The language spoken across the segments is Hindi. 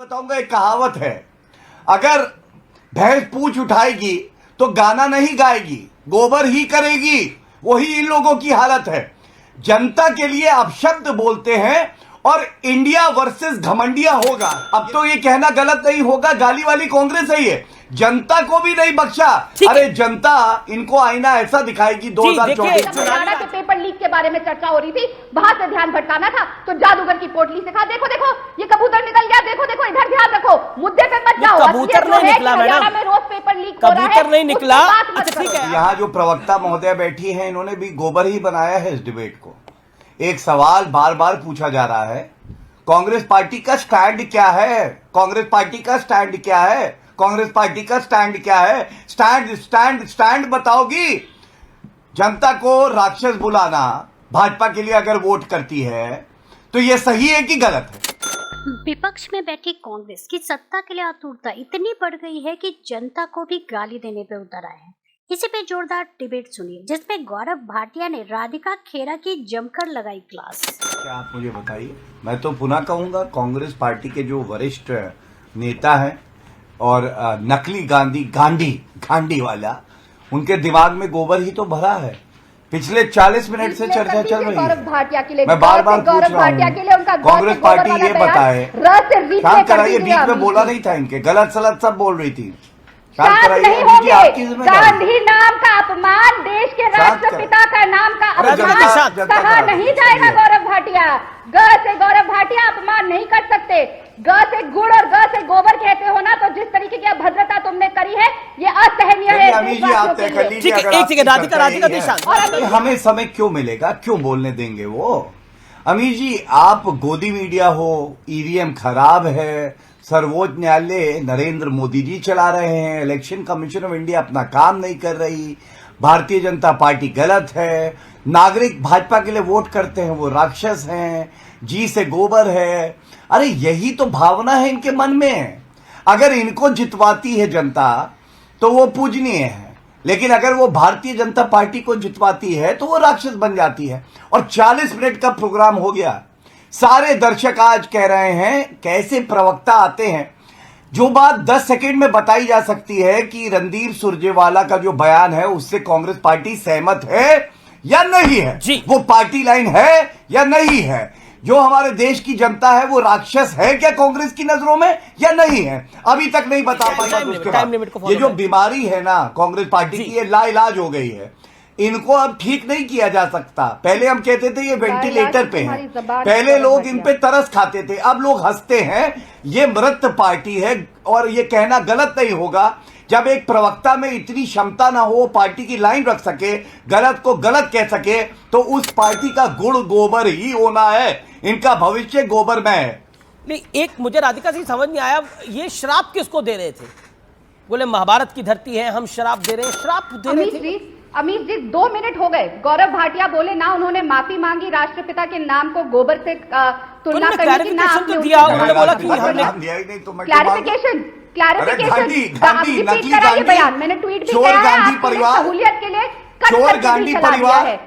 बताऊंगा, एक कहावत है, अगर भैंस पूंछ उठाएगी तो गाना नहीं गाएगी, गोबर ही करेगी। वही इन लोगों की हालत है। जनता के लिए अपशब्द बोलते हैं और इंडिया वर्सेस घमंडिया होगा। अब तो ये कहना गलत नहीं होगा, गाली वाली कांग्रेस है ये, जनता को भी नहीं बख्शा। अरे जनता इनको आईना ऐसा दिखाएगी 2024। हरियाणा के पेपर लीक के बारे में चर्चा हो रही थी, वहां से ध्यान भटकाना था तो जादूगर की पोटली से कहा देखो देखो ये कबूतर निकल गया, देखो देखो इधर ध्यान रखो, मुद्दे पे मत जाओ। कबूतर नहीं निकला मैडम, में रोज पेपर लीक हो रहा है, कबूतर नहीं निकला। अच्छा ठीक है, यहाँ जो प्रवक्ता महोदय बैठी हैं, इन्होंने भी गोबर ही बनाया है इस डिबेट को। एक सवाल बार बार पूछा जा रहा है, कांग्रेस पार्टी का स्टैंड क्या है? कांग्रेस पार्टी का स्टैंड क्या है? कांग्रेस पार्टी का स्टैंड क्या है? स्टैंड स्टैंड स्टैंड बताओगी? जनता को राक्षस बुलाना भाजपा के लिए अगर वोट करती है तो यह सही है कि गलत है? विपक्ष में बैठी कांग्रेस की सत्ता के लिए आतुरता इतनी बढ़ गई है कि जनता को भी गाली देने पे उतर आए हैं। इसी पे जोरदार डिबेट सुनिए, जिसमें गौरव भाटिया ने राधिका खेरा की जमकर लगाई क्लास। क्या आप मुझे बताइए, मैं तो पुनः कहूंगा, कांग्रेस पार्टी के जो वरिष्ठ नेता हैं और नकली गांडी वाला, उनके दिमाग में गोबर ही तो भरा है। पिछले 40 मिनट से चर्चा चल रही है, मैं बार बार पूछ रहा हूँ, कांग्रेस पार्टी ये बताए, शांत कराइए, बीच में बोला नहीं था इनके, गलत सलत सब बोल रही थी, शांत कराइए। गांधी नाम का अपमान, देश के राष्ट्रपिता का नाम का अपमान कहा नहीं जाएगा। गौरव भाटिया, ग से गौरव भाटिया अपमान नहीं कर सकते। ग से गुड़ और ग से गोबर कहते हो ना, तो जिस तरीके की अभद्रता तुमने करी है ये असहनीय है। हमें समय क्यों मिलेगा, क्यों बोलने देंगे वो? अमीर जी, आप गोदी मीडिया हो, ईवीएम खराब है, सर्वोच्च न्यायालय नरेंद्र मोदी जी चला रहे हैं, इलेक्शन कमीशन ऑफ इंडिया अपना काम नहीं कर रही, भारतीय जनता पार्टी गलत है, नागरिक भाजपा के लिए वोट करते हैं वो राक्षस हैं, जी से गोबर है। अरे यही तो भावना है इनके मन में। अगर इनको जितवाती है जनता तो वो पूजनीय है, लेकिन अगर वो भारतीय जनता पार्टी को जितवाती है तो वो राक्षस बन जाती है। और 40 मिनट का प्रोग्राम हो गया, सारे दर्शक आज कह रहे हैं, कैसे प्रवक्ता आते हैं। जो बात 10 सेकंड में बताई जा सकती है कि रणदीप सुरजेवाला का जो बयान है उससे कांग्रेस पार्टी सहमत है या नहीं है, वो पार्टी लाइन है या नहीं है, जो हमारे देश की जनता है वो राक्षस है क्या कांग्रेस की नजरों में या नहीं है, अभी तक नहीं बता पाई। ये जो बीमारी है ना कांग्रेस पार्टी की, ये लाइलाज हो गई है, इनको अब ठीक नहीं किया जा सकता। पहले हम कहते थे ये वेंटिलेटर पे हैं, पहले लोग इन पे तरस खाते थे, अब लोग हंसते हैं। ये मृत पार्टी है और ये कहना गलत नहीं होगा, जब एक प्रवक्ता में इतनी क्षमता ना हो पार्टी की लाइन रख सके, गलत को गलत कह सके, तो उस पार्टी का गुड़ गोबर ही होना है, इनका भविष्य गोबर में है। नहीं, एक मुझे राधिका जी समझ नहीं आया, ये श्राप किसको दे रहे थे? बोले महाभारत की धरती है, हम श्राप दे रहे हैं, श्राप दे रहे थे। अमित जी 2 मिनट हो गए, गौरव भाटिया बोले ना उन्होंने माफी मांगी राष्ट्रपिता के नाम को गोबर से तुलना करने की, ना आपने दिया, उन्होंने बोला कि हमने क्लैरिफिकेशन बयान मैंने ट्वीट भी किया है, आपकी सहूलियत के लिए चोर गांधी परिवार है।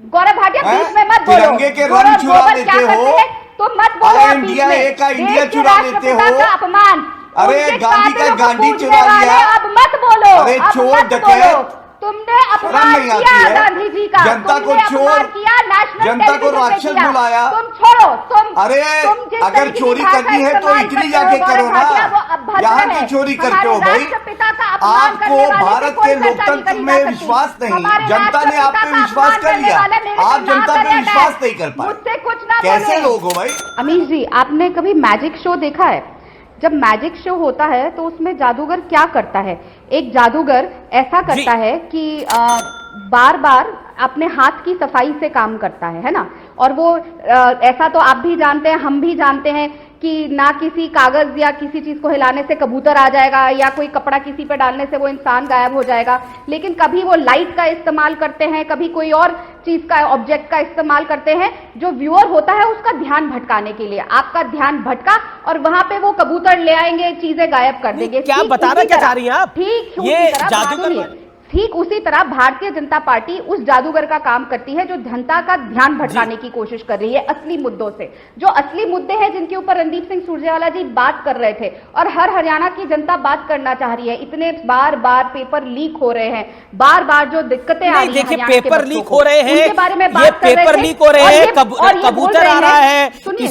गौरव भाटिया बीच में मत बोलो, तिरंगे के रंग चुरा लेते हो, तुम मत बोलो, इंडिया एक का इंडिया चुरा लेते हो, अपमान। अरे गांधी का गांधी चुरा लिया, अब मत बोलो, अरे चोर डकैत, तुमने अपमान किया गांधी जी का, जनता को चोर किया, जनता को राक्षस बुलाया। तुम छोड़ो, अरे अगर चोरी करनी है तो इटली जाके करो ना, यहाँ की चोरी करते हो भाई। आपको भारत के लोकतंत्र में विश्वास नहीं, जनता ने आप पे विश्वास कर लिया, आप जनता पे विश्वास नहीं कर पाए, मुझसे कुछ ना कैसे लोग हो भाई? अमीर जी, आपने कभी मैजिक शो देखा है? जब मैजिक शो होता है तो उसमें जादूगर क्या करता है? एक जादूगर ऐसा करता है कि बार बार अपने हाथ की सफाई से काम करता है ना, और वो ऐसा तो आप भी जानते हैं, हम भी जानते हैं कि ना किसी कागज या किसी चीज को हिलाने से कबूतर आ जाएगा, या कोई कपड़ा किसी पे डालने से वो इंसान गायब हो जाएगा, लेकिन कभी वो लाइट का इस्तेमाल करते हैं, कभी कोई और चीज का, ऑब्जेक्ट का इस्तेमाल करते हैं, जो व्यूअर होता है उसका ध्यान भटकाने के लिए। आपका ध्यान भटका और वहां पे वो कबूतर ले आएंगे, चीजें गायब कर देंगे। क्या बता रहा, क्या चाह रही हैं आप? ठीक, ये जादूगर ठीक उसी तरह भारतीय जनता पार्टी उस जादूगर का काम करती है जो जनता का ध्यान भटकाने की कोशिश कर रही है असली मुद्दों से। जो असली मुद्दे हैं जिनके ऊपर रणदीप सिंह सुरजेवाला जी बात कर रहे थे और हर हरियाणा की जनता बात करना चाह रही है, इतने बार बार पेपर लीक हो रहे हैं, बार बार जो दिक्कतें आ रही हैं, देखिए पेपर लीक हो रहे हैं, बारे में ये बात कर रहे पेपर थे। लीक हो रहे हैं, और ये बोल कबूतर रहे आ रहा हैं- है, सुनिए,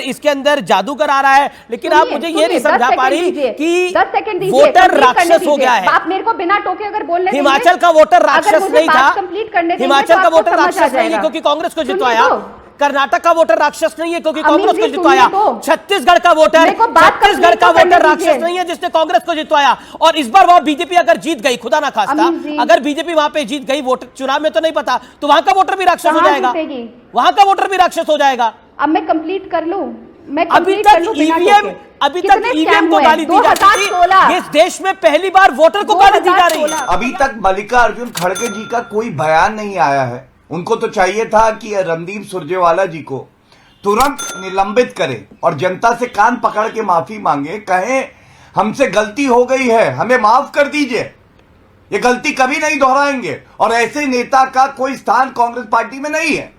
इसके अंदर जादूगर आ रहा है, लेकिन आप मुझे ये नहीं समझा पा रही कि 10 सेकंड दीजिए, वोटर कंप्लीट करने राक्षस हो दीजिए। गया है। आप मेरे को बिना टोके अगर बोलने दीजिए। हिमाचल का वोटर अगर राक्षस मुझे नहीं बात था, कंप्लीट करने देंगे हिमाचल तो का आपको वोटर समझ आ राक्षस नहीं है जाएगा। क्योंकि कांग्रेस को सुनिए जितवाया, तो। कर्नाटक का वोटर राक्षस नहीं है क्योंकि अमीन कांग्रेस जी, को जितवाया, सुनिए तो। छत्तीसगढ़ का वोटर मेरे को बात छत्तीसगढ़ complete का तो करने वोटर दीजिए। राक्षस नहीं है जिसने कांग्रेस को जितवाया। और इस बार वहां बीजेपी अगर जीत गई, खुदा ना खास्ता, अमीन जी। अगर बीजेपी वहां पे जीत गई, वोटर चुनाव में तो नहीं पता, तो वहां का वोटर भी राक्षस हो कहां जाएगा, जीतेगी? वहां का वोटर भी राक्षस हो जाएगा। अब मैं कंप्लीट कर लूं, मैं अभी कंप्लीट कर तक लूं बिना ईवीएम टोके। कितने ईवीएम स्कैम को हुए? गाली दी जाती 2016 थी, इस देश में पहली बार वोटर को गाली दी जा रही है। 2016 अभी तक मल्लिकार्जुन खड़गे जी का कोई बयान नहीं आया है। उनको तो चाहिए था कि रणदीप सुरजेवाला जी को तुरंत निलंबित करें और जनता से कान पकड़ के माफी मांगे, कहें हमसे गलती हो गई है, हमें माफ कर दीजिए, ये गलती कभी नहीं दोहराएंगे। और ऐसे नेता का कोई स्थान कांग्रेस पार्टी में नहीं है।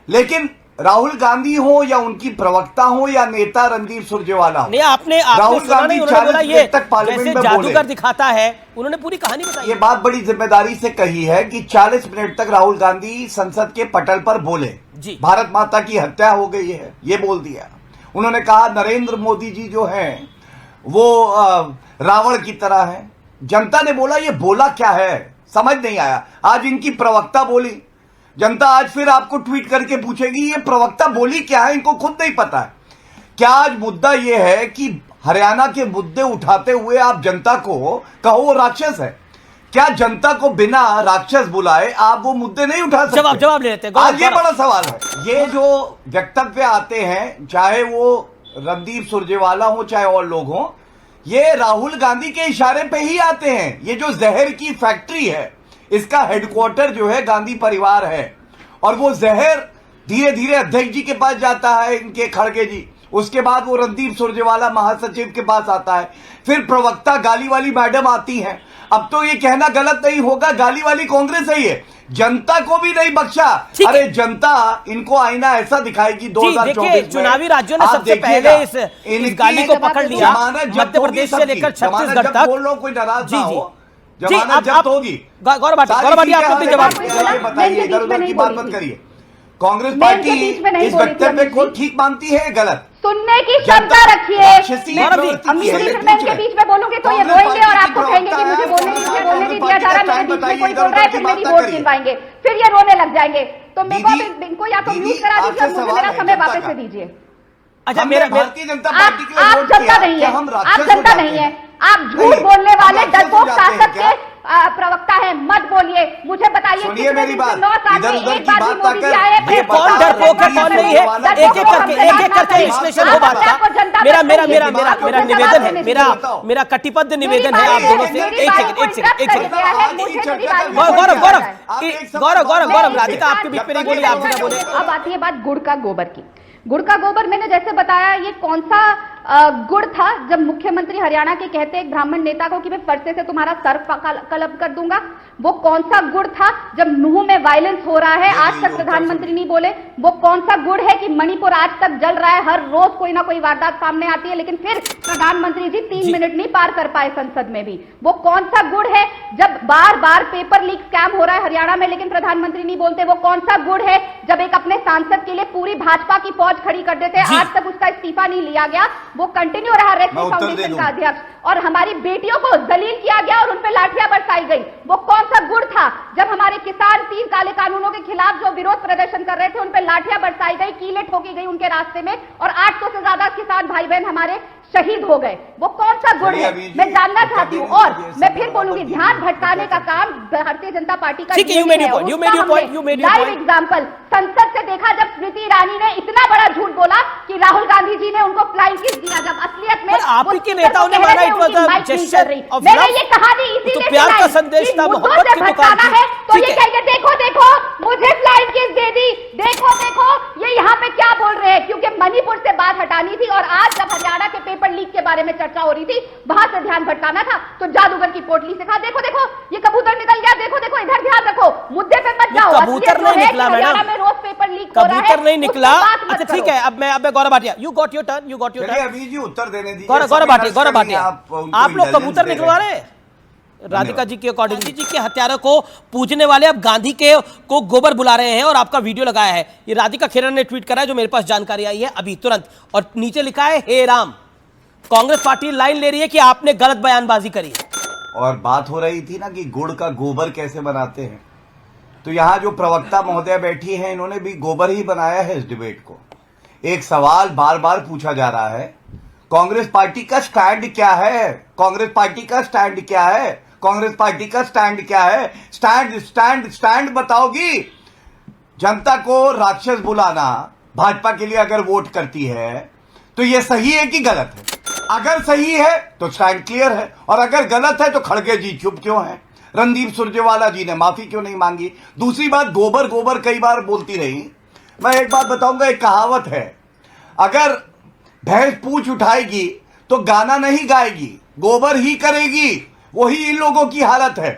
लेकिन राहुल गांधी हो या उनकी प्रवक्ता हो या नेता रणदीप सुरजेवाला हो, नहीं, आपने राहुल सुना नहीं, गांधी उन्होंने बोला 40 ये मिनट तक पार्लियामेंट जैसे में जादूगर बोले। दिखाता है, उन्होंने पूरी कहानी बताई। ये बात बड़ी जिम्मेदारी से कही है कि 40 मिनट तक राहुल गांधी संसद के पटल पर बोले, जी। भारत माता की हत्या हो गई है, ये बोल दिया। उन्होंने कहा नरेंद्र मोदी जी जो हैं वो रावण की तरह हैं। जनता ने बोला ये बोला क्या है, समझ नहीं आया। आज इनकी प्रवक्ता बोली, जनता आज फिर आपको ट्वीट करके पूछेगी ये प्रवक्ता बोली क्या है, इनको खुद नहीं पता है। क्या आज मुद्दा ये है कि हरियाणा के मुद्दे उठाते हुए आप जनता को कहो वो राक्षस है? क्या जनता को बिना राक्षस बुलाए आप वो मुद्दे नहीं उठा सकते? जवाब ले लेते हैं। आज ये बड़ा सवाल है। ये जो वक्तव्य आते हैं, चाहे वो रणदीप सुरजेवाला हो चाहे और लोग हों, ये राहुल गांधी के इशारे पे ही आते हैं। ये जो जहर की फैक्ट्री है, इसका हेडक्वार्टर जो है गांधी परिवार है, और वो जहर धीरे धीरे अध्यक्ष जी के पास जाता है, इनके खड़गे जी, उसके बाद वो रणदीप सुरजेवाला महासचिव के पास आता है, फिर प्रवक्ता गाली वाली मैडम आती हैं। अब तो ये कहना गलत नहीं होगा, गाली वाली कांग्रेस है ये, जनता को भी नहीं बख्शा। अरे जनता इनको आईना ऐसा दिखाएगी 2024 में। चुनावी राज्यों ने आप सबसे देखिएगा, पहले इस गाली को पकड़ लिया, मध्य प्रदेश से लेकर छत्तीसगढ़ तक। बोल रहा हूं, कोई नाराज ना हो, जी, जमानत जब्त होगी। गौरव भाटिया आप अपने जवाब बताइए, इधर उधर की बात मत करिए। कांग्रेस मैं इनके पार्टी बीच में नहीं इस बोली थी, वक्तव्य अमित को जी। ठीक मानती है, गलत? सुनने की क्षमता रखिए। अमित जी, फिर मैं इनके बीच में बोलूंगी तो ये रोएंगे और आपको कहेंगे कि मुझे बोलने नहीं दिया जा रहा, मेरे बीच में कोई बोल रहा है, फिर मेरी वोट गिनवाएंगे, फिर ये रोने लग जाएंगे। तो मेरे को इनको या तो म्यूट करा दीजिए, मुझे मेरा समय वापस से दीजिए। अच्छा, भारतीय जनता पार्टी के लिए आप वोट जनता किया, नहीं क्या है, हम आप राक्षस हो जनता जाते नहीं है, हैं? आप झूठ नहीं, बोलने हम वाले राक्षस हो डरपोक जाते हैं शासक क्या? के प्रवक्ता है, मत बोलिए। मुझे बताइए सुनिए मेरी बात, 9 साल इधर में उधर एक की बार भी बात मोदी जी ना कर। आए ये कौन बताओ, डरपोक है कौन नहीं है, एक एक करके विश्लेषण हो पाता। मेरा कटिबद्ध निवेदन है आप दोनों से। एक सेकंड गौरव राधिका आपके बीच में नहीं बोली, आप बिना बोले। अब आती है बात गुड़ का गोबर की। गुड़ का गोबर मैंने जैसे बताया, ये कौन सा गुड़ था जब मुख्यमंत्री हरियाणा के कहते एक ब्राह्मण नेता को कि मैं फरसे से तुम्हारा सर कलप कर दूंगा? वो कौन सा गुड़ था जब नूह में वायलेंस हो रहा है, आज तक प्रधानमंत्री नहीं बोले? वो कौन सा गुड़ है कि मणिपुर आज तक जल रहा है, हर रोज कोई ना कोई वारदात सामने आती है, लेकिन फिर प्रधानमंत्री जी 3 मिनट नहीं पार कर पाए संसद में भी? वो कौन सा गुड़ है जब बार बार पेपर लीक स्कैम हो रहा है हरियाणा में, लेकिन प्रधानमंत्री नहीं बोलते? वो कौन सा गुड़ है जब एक अपने सांसद के लिए पूरी भाजपा की फौज खड़ी कर देते हैं, आज तक उसका इस्तीफा नहीं लिया गया, वो कंटिन्यू रहा रेड्डी फाउंडेशन का अध्यक्ष, और हमारी बेटियों को जलील किया गया और उनपे लाठियां बरसाई गई? वो कौन सा गुड़ था जब हमारे किसान 3 काले कानूनों के खिलाफ जो विरोध प्रदर्शन कर रहे थे उन पे लाठियां बरसाई गई, कीलें ठोकी गई उनके रास्ते में, और 800 से ज्यादा किसान भाई बहन हमारे शहीद हो गए? वो कौन सा गुड़ है? मैं जानना चाहती हूँ। और मैं फिर बोलूंगी, ध्यान भटकाने का काम भारतीय जनता पार्टी का लाइव एग्जाम्पल संसद से देखा जब स्मृति ईरानी ने इतना बड़ा झूठ बोला कि राहुल गांधी जी ने उनको फ्लाइंग किस दिया, जब असलियत में आप ही के नेताओं ने माना it was a gesture of love. मैंने ये कहानी इसीलिए प्यार का संदेश था, मोहब्बत की दुकान थी। है तो ये कहेंगे देखो देखो मुझे फ्लाइंग किस दे दी, देखो देखो ये यहाँ पे क्या बोल रहे हैं, क्योंकि मणिपुर से बात हटानी थी और आज जब हरियाणा के पेपर लीक के बारे में चर्चा हो रही थी वहां से ध्यान भटकाना था, तो जादूगर की पोटली से कहा देखो देखो ये कबूतर निकल गया, देखो देखो इधर ध्यान रखो, मुद्दे पे मत जाओ। कबूतर नहीं निकला मैडम, में रोज पेपर लीक हो रहा है, कबूतर नहीं निकला। उस पे बात मत अच्छा ठीक है, अब मैं Gaurav Bhatia, you got your turn, you got your चलिए टर्न। अभी जी उत्तर देने दीजिए। गौरव भाटिया, उनको आप लोग indulgence कबूतर दे निकलवा रहे हैं राधिका जी के अकॉर्डिंग। गांधी जी के हत्यारों को पूजने वाले अब गांधी के को गोबर बुला रहे हैं और आपका वीडियो लगाया है। ये राधिका खेरा ने ट्वीट करा है, जो मेरे पास जानकारी आई है अभी तुरंत, और नीचे लिखा है हे राम। कांग्रेस पार्टी लाइन ले रही है कि आपने गलत बयानबाजी करी है। और बात हो रही थी ना कि गुड़ का गोबर कैसे बनाते हैं, तो यहाँ जो प्रवक्ता महोदय बैठी हैं इन्होंने भी गोबर ही बनाया है इस डिबेट को। एक सवाल बार बार पूछा जा रहा है, कांग्रेस पार्टी का स्टैंड क्या है? कांग्रेस पार्टी का स्टैंड क्या है? कांग्रेस पार्टी का स्टैंड क्या है? स्टैंड स्टैंड स्टैंड बताओगी? जनता को राक्षस बुलाना भाजपा के लिए अगर वोट करती है तो यह सही है कि गलत है? अगर सही है तो स्टैंड क्लियर है, और अगर गलत है तो खड़गे जी चुप क्यों है? रणदीप सुरजेवाला जी ने माफी क्यों नहीं मांगी? दूसरी बात, गोबर गोबर कई बार बोलती रही। मैं एक बात बताऊंगा, एक कहावत है, अगर भैंस पूंछ उठाएगी तो गाना नहीं गाएगी, गोबर ही करेगी। वही इन लोगों की हालत है।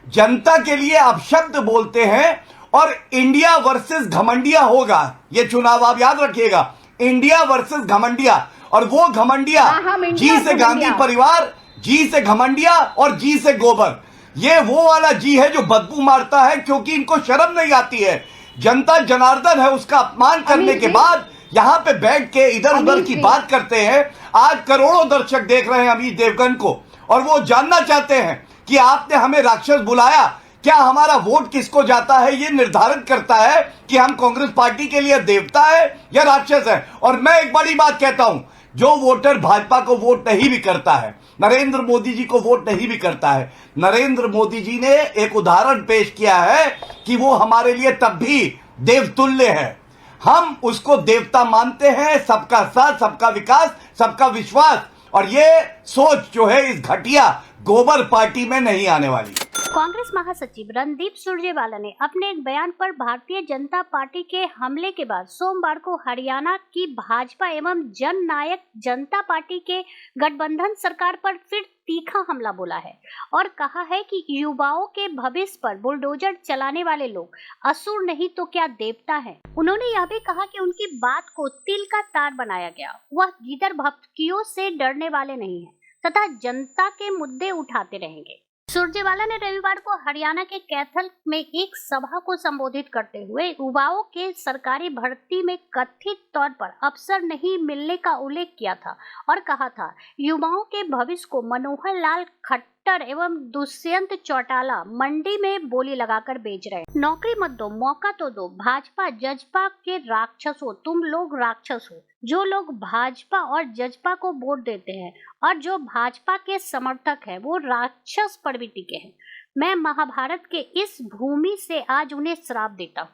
जनता के लिए अपशब्द बोलते हैं और इंडिया वर्सेस घमंडिया होगा ये चुनाव, आप याद रखिएगा, इंडिया वर्सेस घमंडिया। और वो घमंडिया जी से गांधी परिवार, जी से घमंडिया और जी से गोबर। ये वो वाला जी है जो बदबू मारता है क्योंकि इनको शर्म नहीं आती है। जनता जनार्दन है, उसका अपमान करने के बाद यहां पे बैठ के इधर उधर की बात करते हैं। आज करोड़ों दर्शक देख रहे हैं अमित देवगन को, और वो जानना चाहते हैं कि आपने हमें राक्षस बुलाया। क्या हमारा वोट किसको जाता है ये निर्धारित करता है कि हम कांग्रेस पार्टी के लिए देवता है या राक्षस है। और मैं एक बड़ी बात कहता हूं, जो वोटर भाजपा को वोट नहीं भी करता है, नरेंद्र मोदी जी को वोट नहीं भी करता है, नरेंद्र मोदी जी ने एक उदाहरण पेश किया है कि वो हमारे लिए तब भी देवतुल्य है। हम उसको देवता मानते हैं। सबका साथ, सबका विकास, सबका विश्वास, और ये सोच जो है इस घटिया गोबर पार्टी में नहीं आने वाली। कांग्रेस महासचिव रणदीप सुरजेवाला ने अपने एक बयान पर भारतीय जनता पार्टी के हमले के बाद सोमवार को हरियाणा की भाजपा एवं जन नायक जनता पार्टी के गठबंधन सरकार पर फिर तीखा हमला बोला है और कहा है कि युवाओं के भविष्य पर बुलडोजर चलाने वाले लोग असुर नहीं तो क्या देवता है। उन्होंने यह भी कहा कि उनकी बात को तिल का तार बनाया गया। वह गिदड़ भक्तियों से डरने वाले नहीं है तथा जनता के मुद्दे उठाते रहेंगे। सुरजेवाला ने रविवार को हरियाणा के कैथल में एक सभा को संबोधित करते हुए युवाओं के सरकारी भर्ती में कथित तौर पर अवसर नहीं मिलने का उल्लेख किया था और कहा था युवाओं के भविष्य को मनोहर लाल खट्टर एवं दुष्यंत चौटाला मंडी में बोली लगाकर बेच रहे हैं। नौकरी मत दो, मौका तो दो। भाजपा जजपा के राक्षस हो, तुम लोग राक्षस हो। जो लोग भाजपा और जजपा को वोट देते हैं और जो भाजपा के समर्थक हैं वो राक्षस पर भी टिके हैं। मैं महाभारत के इस भूमि से आज उन्हें श्राप देता हूँ।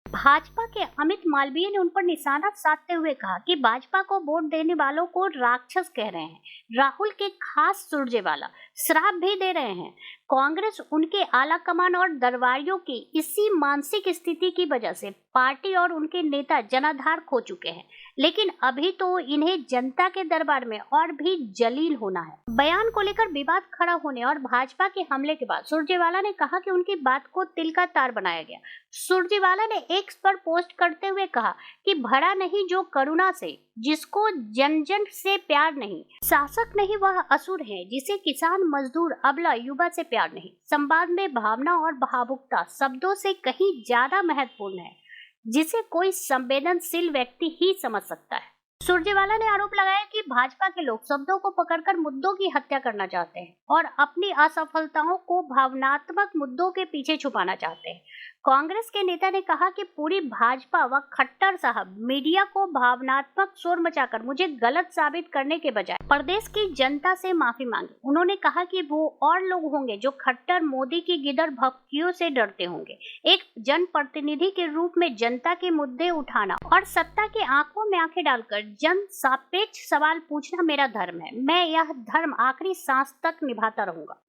भाजपा के अमित मालवीय ने उन पर निशाना साधते हुए कहा कि भाजपा को वोट देने वालों को राक्षस कह रहे हैं। राहुल के खास सुरजेवाला श्राप भी दे रहे हैं। कांग्रेस उनके आला कमान और दरबारियों की इसी मानसिक स्थिति की वजह से पार्टी और उनके नेता जनाधार खो चुके हैं, लेकिन अभी तो इन्हें जनता के दरबार में और भी जलील होना है। बयान को लेकर विवाद खड़ा होने और भाजपा के हमले के बाद सुरजेवाला ने कहा कि उनकी बात को तिल का तार बनाया गया। सुरजेवाला ने एक्स पर पोस्ट करते हुए कहा कि भरा नहीं जो करुणा से, जिसको जन जन से प्यार नहीं, शासक नहीं वह असुर है, जिसे किसान मजदूर अबला युवा से प्यार नहीं। संवाद में भावना और भावुकता शब्दों से कहीं ज्यादा महत्वपूर्ण है, जिसे कोई संवेदनशील व्यक्ति ही समझ सकता है। सुरजेवाला ने आरोप लगाया कि भाजपा के लोग शब्दों को पकड़कर मुद्दों की हत्या करना चाहते हैं और अपनी असफलताओं को भावनात्मक मुद्दों के पीछे छुपाना चाहते हैं। कांग्रेस के नेता ने कहा कि पूरी भाजपा व खट्टर साहब मीडिया को भावनात्मक शोर मचाकर मुझे गलत साबित करने के बजाय प्रदेश की जनता से माफी मांगी। उन्होंने कहा कि वो और लोग होंगे जो खट्टर मोदी की गिदड़ भक्तियों से डरते होंगे। एक जनप्रतिनिधि के रूप में जनता के मुद्दे उठाना और सत्ता के आंखों में आंखें डालकर जन सापेक्ष सवाल पूछना मेरा धर्म है। मैं यह धर्म आखिरी सांस तक निभाता रहूंगा।